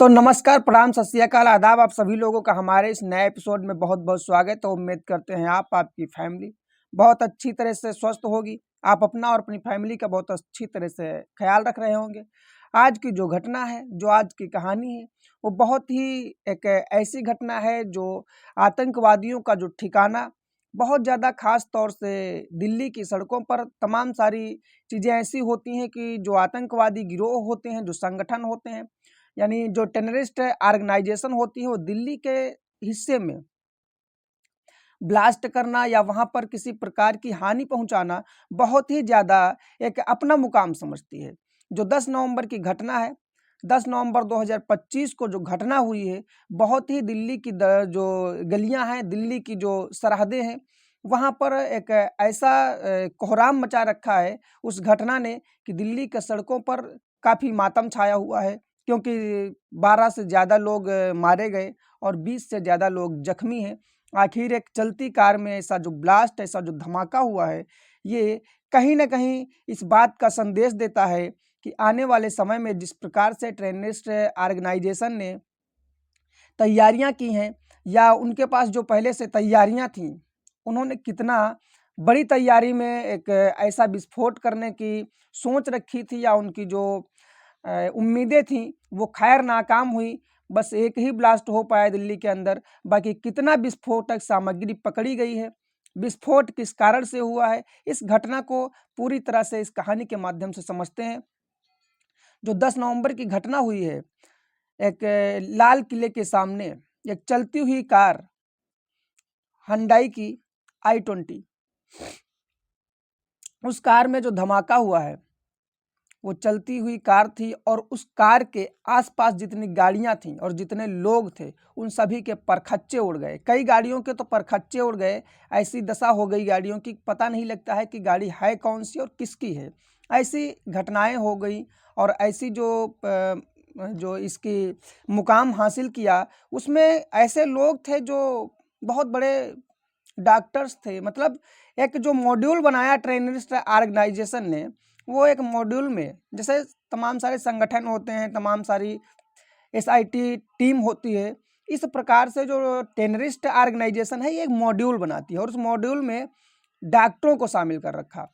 तो नमस्कार, प्रणाम, सत श्री अकाल, आदाब। आप सभी लोगों का हमारे इस नए एपिसोड में बहुत-बहुत स्वागत है। तो उम्मीद करते हैं आप, आपकी फैमिली बहुत अच्छी तरह से स्वस्थ होगी। आप अपना और अपनी फैमिली का बहुत अच्छी तरह से ख्याल रख रहे होंगे। आज की जो घटना है, जो आज की कहानी है, वो बहुत ही एक ऐसी घटना है जो आतंकवादियों का जो ठिकाना बहुत ज़्यादा ख़ास तौर से दिल्ली की सड़कों पर तमाम सारी चीज़ें ऐसी होती हैं कि जो आतंकवादी गिरोह होते हैं, जो संगठन होते हैं, यानी जो टेररिस्ट ऑर्गेनाइजेशन होती है, वो दिल्ली के हिस्से में ब्लास्ट करना या वहाँ पर किसी प्रकार की हानि पहुँचाना बहुत ही ज़्यादा एक अपना मुकाम समझती है। जो 10 नवंबर की घटना है, 10 नवंबर 2025 को जो घटना हुई है, बहुत ही दिल्ली की जो गलियाँ हैं, दिल्ली की जो सरहदें हैं, वहाँ पर एक ऐसा कोहराम मचा रखा है उस घटना ने कि दिल्ली के सड़कों पर काफ़ी मातम छाया हुआ है। क्योंकि 12 से ज़्यादा लोग मारे गए और 20 से ज़्यादा लोग जख्मी हैं। आखिर एक चलती कार में ऐसा जो ब्लास्ट, ऐसा जो धमाका हुआ है, ये कहीं न कहीं इस बात का संदेश देता है कि आने वाले समय में जिस प्रकार से टेररिस्ट ऑर्गेनाइजेशन ने तैयारियां की हैं या उनके पास जो पहले से तैयारियां थीं, उन्होंने कितना बड़ी तैयारी में एक ऐसा विस्फोट करने की सोच रखी थी या उनकी जो उम्मीदें थीं, वो खैर नाकाम हुई। बस एक ही ब्लास्ट हो पाया दिल्ली के अंदर, बाकी कितना विस्फोटक सामग्री पकड़ी गई है, विस्फोट किस कारण से हुआ है, इस घटना को पूरी तरह से इस कहानी के माध्यम से समझते हैं। जो 10 नवंबर की घटना हुई है, एक लाल किले के सामने एक चलती हुई कार, हुंडई की i20, उस कार में जो धमाका हुआ है, वो चलती हुई कार थी और उस कार के आसपास जितनी गाड़ियां थीं और जितने लोग थे, उन सभी के परखच्चे उड़ गए। कई गाड़ियों के तो परखच्चे उड़ गए। ऐसी दशा हो गई गाड़ियों की, पता नहीं लगता है कि गाड़ी है कौन सी और किसकी है। ऐसी घटनाएं हो गई और ऐसी जो इसकी मुकाम हासिल किया, उसमें ऐसे लोग थे जो बहुत बड़े डॉक्टर्स थे। मतलब एक जो मॉड्यूल बनाया टेररिस्ट ऑर्गेनाइजेशन ने, वो एक मॉड्यूल में, जैसे तमाम सारे संगठन होते हैं, तमाम सारी एसआईटी टीम होती है, इस प्रकार से जो टेररिस्ट ऑर्गेनाइजेशन है, ये एक मॉड्यूल बनाती है और उस मॉड्यूल में डॉक्टरों को शामिल कर रखा।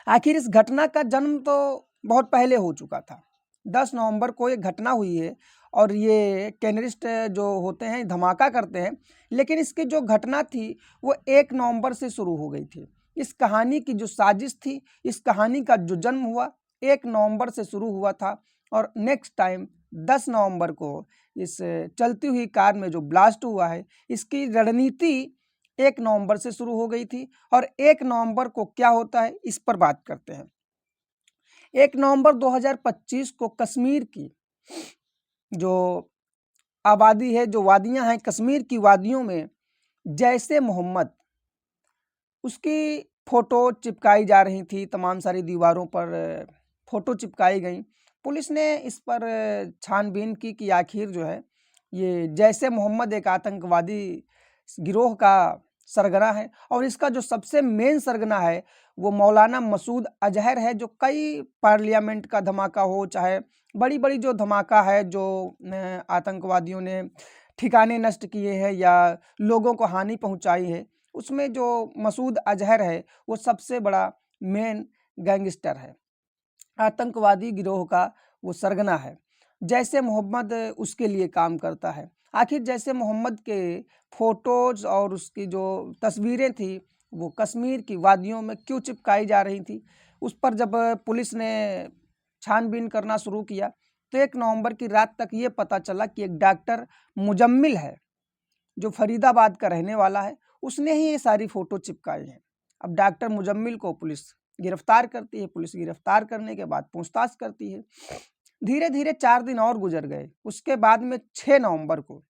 आखिर इस घटना का जन्म तो बहुत पहले हो चुका था। 10 नवंबर को ये घटना हुई है और ये टेररिस्ट जो होते हैं धमाका करते हैं, लेकिन इसकी जो घटना थी वो 1 नवंबर से शुरू हो गई थी। इस कहानी की जो साजिश थी, इस कहानी का जो जन्म हुआ 1 नवंबर से शुरू हुआ था और नेक्स्ट टाइम 10 नवंबर को इस चलती हुई कार में जो ब्लास्ट हुआ है, इसकी रणनीति 1 नवंबर से शुरू हो गई थी। और 1 नवंबर को क्या होता है, इस पर बात करते हैं। 1 नवंबर 2025 को कश्मीर की जो आबादी है, जो वादियां हैं, कश्मीर की वादियों में जैसे मोहम्मद, उसकी फोटो चिपकाई जा रही थी। तमाम सारी दीवारों पर फोटो चिपकाई गई। पुलिस ने इस पर छानबीन की कि आखिर जो है ये जैसे मोहम्मद एक आतंकवादी गिरोह का सरगना है और इसका जो सबसे मेन सरगना है वो मौलाना मसूद अजहर है, जो कई पार्लियामेंट का धमाका हो, चाहे बड़ी बड़ी जो धमाका है, जो आतंकवादियों ने ठिकाने नष्ट किए हैं या लोगों को हानि पहुंचाई है, उसमें जो मसूद अजहर है वो सबसे बड़ा मेन गैंगस्टर है, आतंकवादी गिरोह का वो सरगना है। जैसे मोहम्मद उसके लिए काम करता है। आखिर जैसे मोहम्मद के फोटोज और उसकी जो तस्वीरें थी, वो कश्मीर की वादियों में क्यों चिपकाई जा रही थी, उस पर जब पुलिस ने छानबीन करना शुरू किया तो 1 नवंबर की रात तक ये पता चला कि एक डॉक्टर मुजम्मिल है, जो फरीदाबाद का रहने वाला है, उसने ही ये सारी फोटो चिपकाई हैं। अब डॉक्टर मुजम्मिल को पुलिस गिरफ्तार करती है। पुलिस गिरफ्तार करने के बाद पूछताछ करती है। धीरे धीरे 4 दिन और गुजर गए। उसके बाद में 6 नवंबर को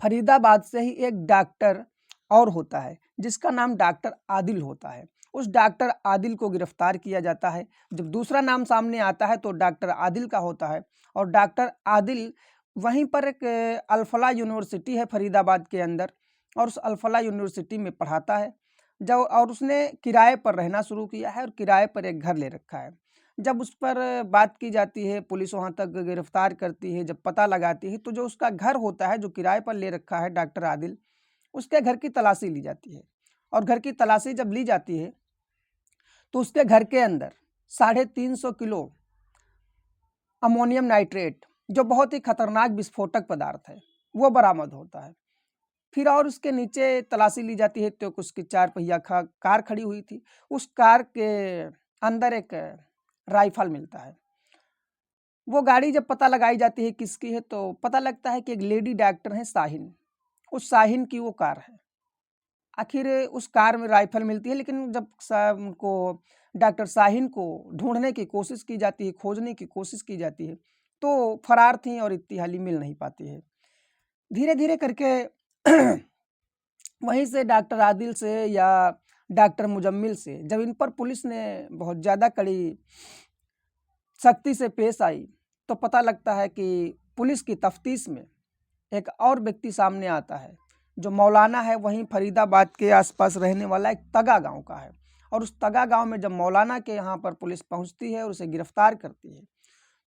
फरीदाबाद से ही एक डॉक्टर और होता है, जिसका नाम डॉक्टर आदिल होता है। उस डॉक्टर आदिल को गिरफ्तार किया जाता है। जब दूसरा नाम सामने आता है तो डॉक्टर आदिल का होता है और डॉक्टर आदिल वहीं पर एक अल-फलाह यूनिवर्सिटी है फरीदाबाद के अंदर, और उस अल-फलाह यूनिवर्सिटी में पढ़ाता है। जब और उसने किराए पर रहना शुरू किया है और किराए पर एक घर ले रखा है। जब उस पर बात की जाती है, पुलिस वहाँ तक गिरफ्तार करती है, जब पता लगाती है, तो जो उसका घर होता है, जो किराए पर ले रखा है डॉक्टर आदिल, उसके घर की तलाशी ली जाती है। और घर की तलाशी जब ली जाती है तो उसके घर के अंदर 350 किलो अमोनियम नाइट्रेट, जो बहुत ही खतरनाक विस्फोटक पदार्थ है, वो बरामद होता है। फिर और उसके नीचे तलाशी ली जाती है तो उसकी 4 पहिया कार खड़ी हुई थी। उस कार के अंदर एक राइफल मिलता है। वो गाड़ी जब पता लगाई जाती है किसकी है, तो पता लगता है कि एक लेडी डॉक्टर है शाहीन, उस शाहीन की वो कार है। आखिर उस कार में राइफल मिलती है, लेकिन जब उनको डॉक्टर शाहीन को ढूंढने की कोशिश की जाती है, खोजने की कोशिश की जाती है, तो फरार थी और इतनी हाली मिल नहीं पाती है। धीरे धीरे करके वहीं से डॉक्टर आदिल से या डॉक्टर मुजम्मिल से जब इन पर पुलिस ने बहुत ज़्यादा कड़ी सख्ती से पेश आई, तो पता लगता है कि पुलिस की तफ्तीश में एक और व्यक्ति सामने आता है, जो मौलाना है, वहीं फरीदाबाद के आसपास रहने वाला एक तगा गांव का है। और उस तगा गांव में जब मौलाना के यहाँ पर पुलिस पहुँचती है और उसे गिरफ्तार करती है,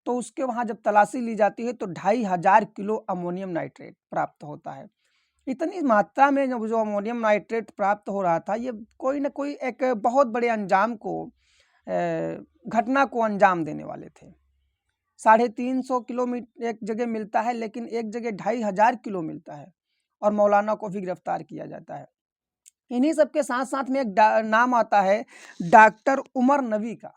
तो उसके वहाँ जब तलाशी ली जाती है तो 2500 किलो अमोनियम नाइट्रेट प्राप्त होता है। इतनी मात्रा में जो अमोनियम नाइट्रेट प्राप्त हो रहा था, ये कोई ना कोई एक बहुत बड़े अंजाम को घटना को अंजाम देने वाले थे। 350 किलोमीटर एक जगह मिलता है, लेकिन एक जगह 2500 किलो मिलता है और मौलाना को भी गिरफ्तार किया जाता है। इन्हीं सबके साथ साथ में एक नाम आता है डॉक्टर उमर नबी का।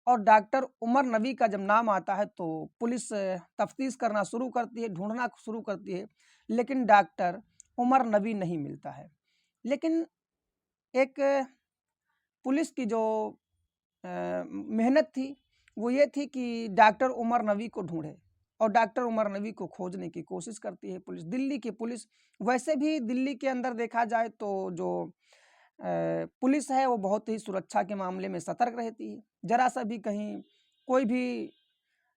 और डॉक्टर उमर नबी का जब नाम आता है तो पुलिस तफ्तीश करना शुरू करती है, ढूंढना शुरू करती है, लेकिन डॉक्टर उमर नबी नहीं मिलता है। लेकिन एक पुलिस की जो मेहनत थी वो ये थी कि डॉक्टर उमर नबी को ढूंढे, और डॉक्टर उमर नबी को खोजने की कोशिश करती है पुलिस, दिल्ली की पुलिस। वैसे भी दिल्ली के अंदर देखा जाए तो जो पुलिस है वो बहुत ही सुरक्षा के मामले में सतर्क रहती है। जरा सा भी कहीं कोई भी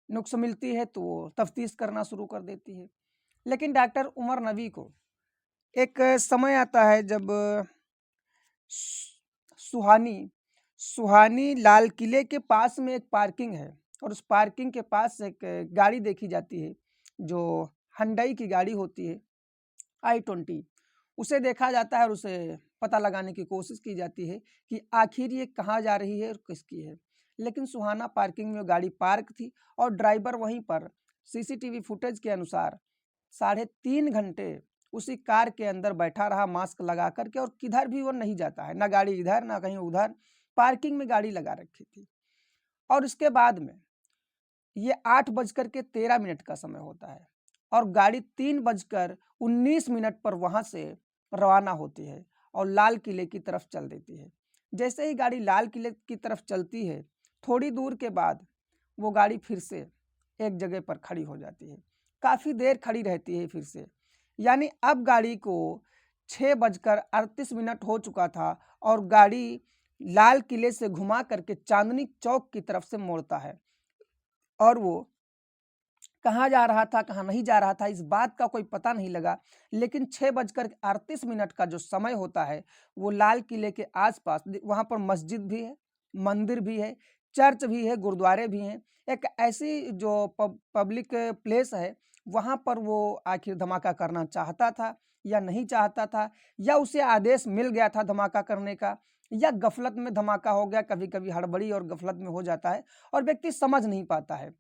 नुक्स मिलती है तो वो तफ्तीश करना शुरू कर देती है। लेकिन डॉक्टर उमर नबी को एक समय आता है जब सुहानी सुहानी लाल किले के पास में एक पार्किंग है, और उस पार्किंग के पास एक गाड़ी देखी जाती है, जो हुंडई की गाड़ी होती है i20। उसे देखा जाता है और उसे पता लगाने की कोशिश की जाती है कि आखिर ये कहाँ जा रही है और किसकी है। लेकिन सुहाना पार्किंग में गाड़ी पार्क थी और ड्राइवर वहीं पर सीसीटीवी फुटेज के अनुसार 3.5 घंटे उसी कार के अंदर बैठा रहा मास्क लगा करके, और किधर भी वो नहीं जाता है, ना गाड़ी इधर ना कहीं उधर, पार्किंग में गाड़ी लगा रखी थी। और उसके बाद में ये 8:13 का समय होता है और गाड़ी 3:19 पर वहां से रवाना होती है और लाल किले की तरफ चल देती है। जैसे ही गाड़ी लाल किले की तरफ चलती है, थोड़ी दूर के बाद वो गाड़ी फिर से एक जगह पर खड़ी हो जाती है। काफ़ी देर खड़ी रहती है फिर से, यानी अब गाड़ी को 6:38 हो चुका था और गाड़ी लाल किले से घुमा करके चांदनी चौक की तरफ से मोड़ता है। और वो कहाँ जा रहा था, कहाँ नहीं जा रहा था, इस बात का कोई पता नहीं लगा। लेकिन 6:38 का जो समय होता है, वो लाल किले के आसपास वहाँ पर मस्जिद भी है, मंदिर भी है, चर्च भी है, गुरुद्वारे भी हैं। एक ऐसी जो पब्लिक प्लेस है, वहाँ पर वो आखिर धमाका करना चाहता था या नहीं चाहता था, या उसे आदेश मिल गया था धमाका करने का, या गफलत में धमाका हो गया। कभी कभी हड़बड़ी और गफलत में हो जाता है और व्यक्ति समझ नहीं पाता है,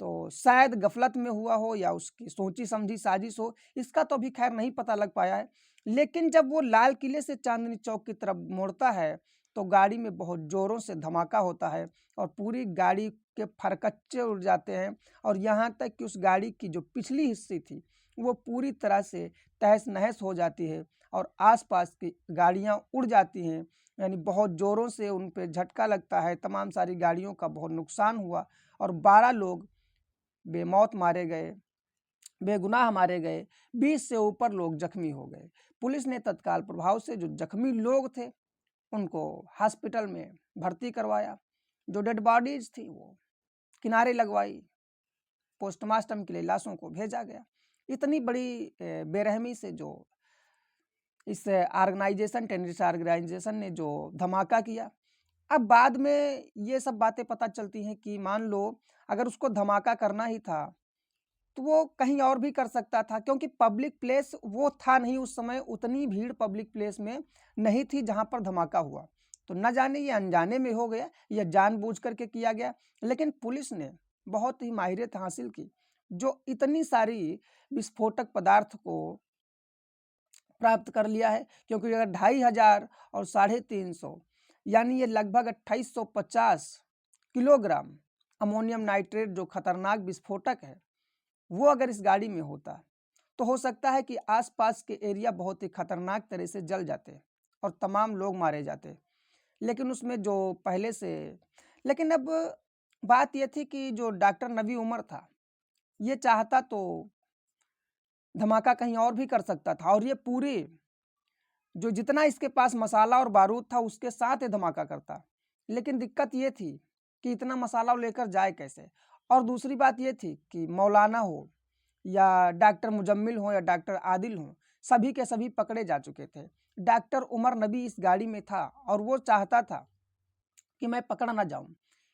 तो शायद गफलत में हुआ हो या उसकी सोची समझी साजिश हो, इसका तो अभी खैर नहीं पता लग पाया है। लेकिन जब वो लाल किले से चांदनी चौक की तरफ मुड़ता है, तो गाड़ी में बहुत जोरों से धमाका होता है और पूरी गाड़ी के फरकच्चे उड़ जाते हैं, और यहाँ तक कि उस गाड़ी की जो पिछली हिस्सी थी वो पूरी तरह से तहस नहस हो जाती है और आसपास की गाड़ियाँ उड़ जाती हैं। यानी बहुत ज़ोरों से उन पे झटका लगता है, तमाम सारी गाड़ियों का बहुत नुकसान हुआ और 12 लोग बेमौत मारे गए, बेगुनाह मारे गए, 20 से ऊपर लोग जख्मी हो गए। पुलिस ने तत्काल प्रभाव से जो जख्मी लोग थे उनको हॉस्पिटल में भर्ती करवाया, जो डेड बॉडीज थी वो किनारे लगवाई, पोस्टमार्टम के लिए लाशों को भेजा गया। इतनी बड़ी बेरहमी से जो इस ऑर्गेनाइजेशन, टेररिस्ट ऑर्गेनाइजेशन ने जो धमाका किया, अब बाद में ये सब बातें पता चलती हैं कि मान लो अगर उसको धमाका करना ही था तो वो कहीं और भी कर सकता था, क्योंकि पब्लिक प्लेस वो था नहीं उस समय, उतनी भीड़ पब्लिक प्लेस में नहीं थी जहां पर धमाका हुआ। तो न जाने ये अनजाने में हो गया या जानबूझ करके किया गया, लेकिन पुलिस ने बहुत ही माहिरियत हासिल की जो इतनी सारी विस्फोटक पदार्थ को प्राप्त कर लिया है। क्योंकि अगर 2,500 और 350 यानी ये लगभग 2850 किलोग्राम अमोनियम नाइट्रेट जो खतरनाक विस्फोटक है वो अगर इस गाड़ी में होता तो हो सकता है कि आसपास के एरिया बहुत ही खतरनाक तरह से जल जाते और तमाम लोग मारे जाते। लेकिन उसमें जो पहले से, लेकिन अब बात यह थी कि जो डॉक्टर नबी उमर था ये चाहता तो धमाका कहीं और भी कर सकता था और ये पूरी जो जितना इसके पास मसाला और बारूद था उसके साथ ये धमाका करता। लेकिन दिक्कत ये थी कि इतना मसाला लेकर जाए कैसे, और दूसरी बात ये थी कि मौलाना हो या डॉक्टर मुजम्मिल हो या डॉक्टर आदिल हो, सभी के सभी पकड़े जा चुके थे। डॉक्टर उमर नबी इस गाड़ी में था और वो चाहता था कि मैं पकड़ा ना जाऊं,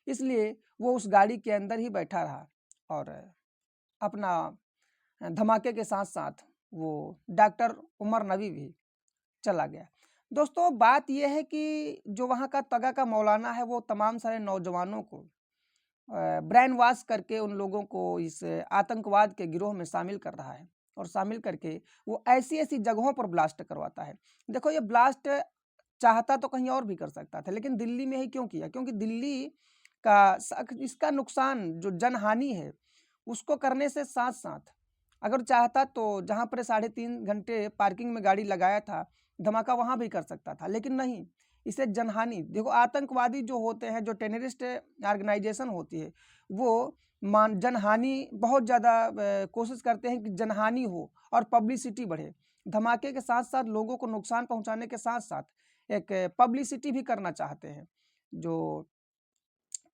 इसलिए वो उस गाड़ी के अंदर ही बैठा रहा और अपना धमाके के साथ साथ वो डॉक्टर उमर नबी भी चला गया। दोस्तों बात यह है कि जो वहाँ का तगा का मौलाना है वो तमाम सारे नौजवानों को ब्रेन वॉश करके उन लोगों को इस आतंकवाद के गिरोह में शामिल कर रहा है और शामिल करके वो ऐसी ऐसी जगहों पर ब्लास्ट करवाता है। देखो ये ब्लास्ट चाहता तो कहीं और भी कर सकता था, लेकिन दिल्ली में ही क्यों किया? क्योंकि दिल्ली का इसका नुकसान जो जनहानि है उसको करने से साथ साथ अगर चाहता तो जहां पर 3.5 घंटे पार्किंग में गाड़ी लगाया था धमाका वहां भी कर सकता था, लेकिन नहीं, इसे जनहानि। देखो आतंकवादी जो होते हैं, जो टेररिस्ट ऑर्गेनाइजेशन होती है, वो जनहानि बहुत ज़्यादा कोशिश करते हैं कि जनहानि हो और पब्लिसिटी बढ़े। धमाके के साथ साथ लोगों को नुकसान पहुंचाने के साथ साथ एक पब्लिसिटी भी करना चाहते हैं, जो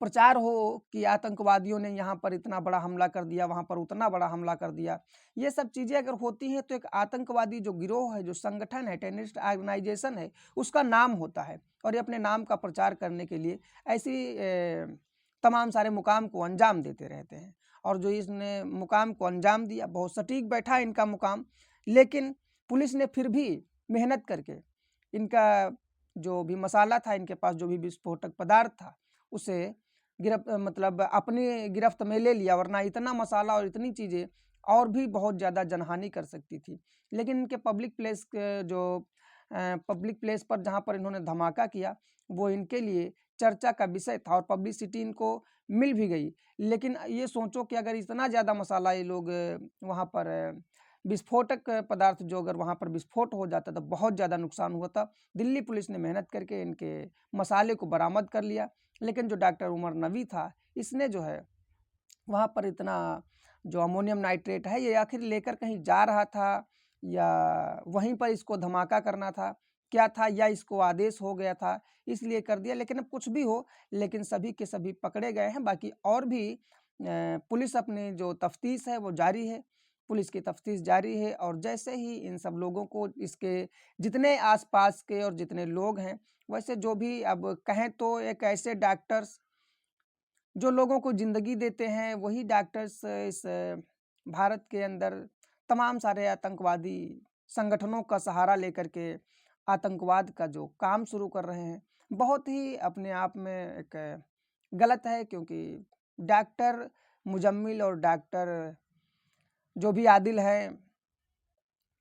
प्रचार हो कि आतंकवादियों ने यहाँ पर इतना बड़ा हमला कर दिया, वहाँ पर उतना बड़ा हमला कर दिया। ये सब चीज़ें अगर होती हैं तो एक आतंकवादी जो गिरोह है, जो संगठन है, टेररिस्ट ऑर्गेनाइजेशन है, उसका नाम होता है और ये अपने नाम का प्रचार करने के लिए ऐसी तमाम सारे मुकाम को अंजाम देते रहते हैं। और जो इसने मुकाम को अंजाम दिया बहुत सटीक बैठा इनका मुकाम, लेकिन पुलिस ने फिर भी मेहनत करके इनका जो भी मसाला था, इनके पास जो भी विस्फोटक पदार्थ था, उसे मतलब अपनी गिरफ्त में ले लिया, वरना इतना मसाला और इतनी चीज़ें और भी बहुत ज़्यादा जनहानि कर सकती थी। लेकिन इनके पब्लिक प्लेस के जो पब्लिक प्लेस पर जहाँ पर इन्होंने धमाका किया वो इनके लिए चर्चा का विषय था और पब्लिसिटी इनको मिल भी गई। लेकिन ये सोचो कि अगर इतना ज़्यादा मसाला ये लोग वहाँ पर विस्फोटक पदार्थ जो अगर वहाँ पर विस्फोट हो जाता तो बहुत ज़्यादा नुकसान हुआ था। दिल्ली पुलिस ने मेहनत करके इनके मसाले को बरामद कर लिया, लेकिन जो डॉक्टर उमर नबी था इसने जो है वहाँ पर इतना जो अमोनियम नाइट्रेट है ये आखिर लेकर कहीं जा रहा था या वहीं पर इसको धमाका करना था, क्या था, या इसको आदेश हो गया था इसलिए कर दिया। लेकिन अब कुछ भी हो, लेकिन सभी के सभी पकड़े गए हैं। बाकी और भी पुलिस अपनी जो तफ्तीश है वो जारी है, पुलिस की तफ्तीश जारी है और जैसे ही इन सब लोगों को, इसके जितने आसपास के और जितने लोग हैं, वैसे जो भी अब कहें तो एक ऐसे डॉक्टर्स जो लोगों को ज़िंदगी देते हैं वही डॉक्टर्स इस भारत के अंदर तमाम सारे आतंकवादी संगठनों का सहारा लेकर के आतंकवाद का जो काम शुरू कर रहे हैं, बहुत ही अपने आप में एक गलत है। क्योंकि डॉक्टर मुजम्मिल और डॉक्टर जो भी आदिल हैं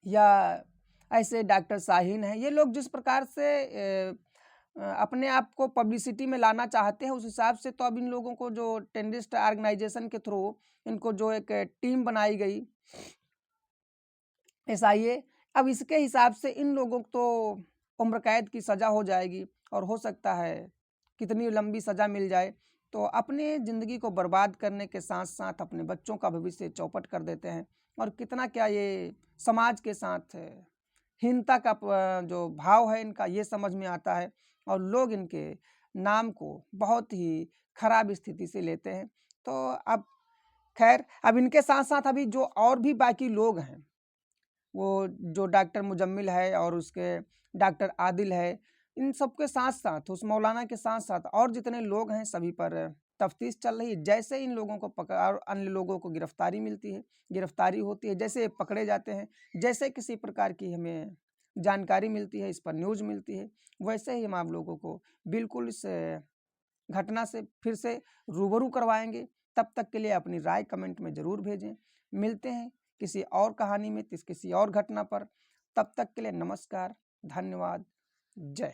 या ऐसे डॉक्टर शाहीन हैं, ये लोग जिस प्रकार से अपने आप को पब्लिसिटी में लाना चाहते हैं उस हिसाब से तो अब इन लोगों को जो टेररिस्ट ऑर्गेनाइजेशन के थ्रू इनको जो एक टीम बनाई गई SIA, अब इसके हिसाब से इन लोगों को तो उम्र कैद की सज़ा हो जाएगी और हो सकता है कितनी लंबी सज़ा मिल जाए। तो अपने ज़िंदगी को बर्बाद करने के साथ साथ अपने बच्चों का भविष्य चौपट कर देते हैं और कितना क्या ये समाज के साथ हीनता का जो भाव है इनका ये समझ में आता है और लोग इनके नाम को बहुत ही खराब स्थिति से लेते हैं। तो अब खैर अब इनके साथ साथ अभी जो और भी बाकी लोग हैं, वो जो डॉक्टर मुजम्मिल है और उसके डॉक्टर आदिल है, इन सबके साथ साथ उस मौलाना के साथ साथ और जितने लोग हैं सभी पर तफ्तीश चल रही है। जैसे इन लोगों को पकड़ा और अन्य लोगों को गिरफ्तारी मिलती है, गिरफ्तारी होती है, जैसे पकड़े जाते हैं, जैसे किसी प्रकार की हमें जानकारी मिलती है, इस पर न्यूज़ मिलती है, वैसे ही हम आप लोगों को बिल्कुल इस घटना से फिर से रूबरू करवाएंगे। तब तक के लिए अपनी राय कमेंट में ज़रूर भेजें। मिलते हैं किसी और कहानी में, किसी और घटना पर। तब तक के लिए नमस्कार, धन्यवाद, जय।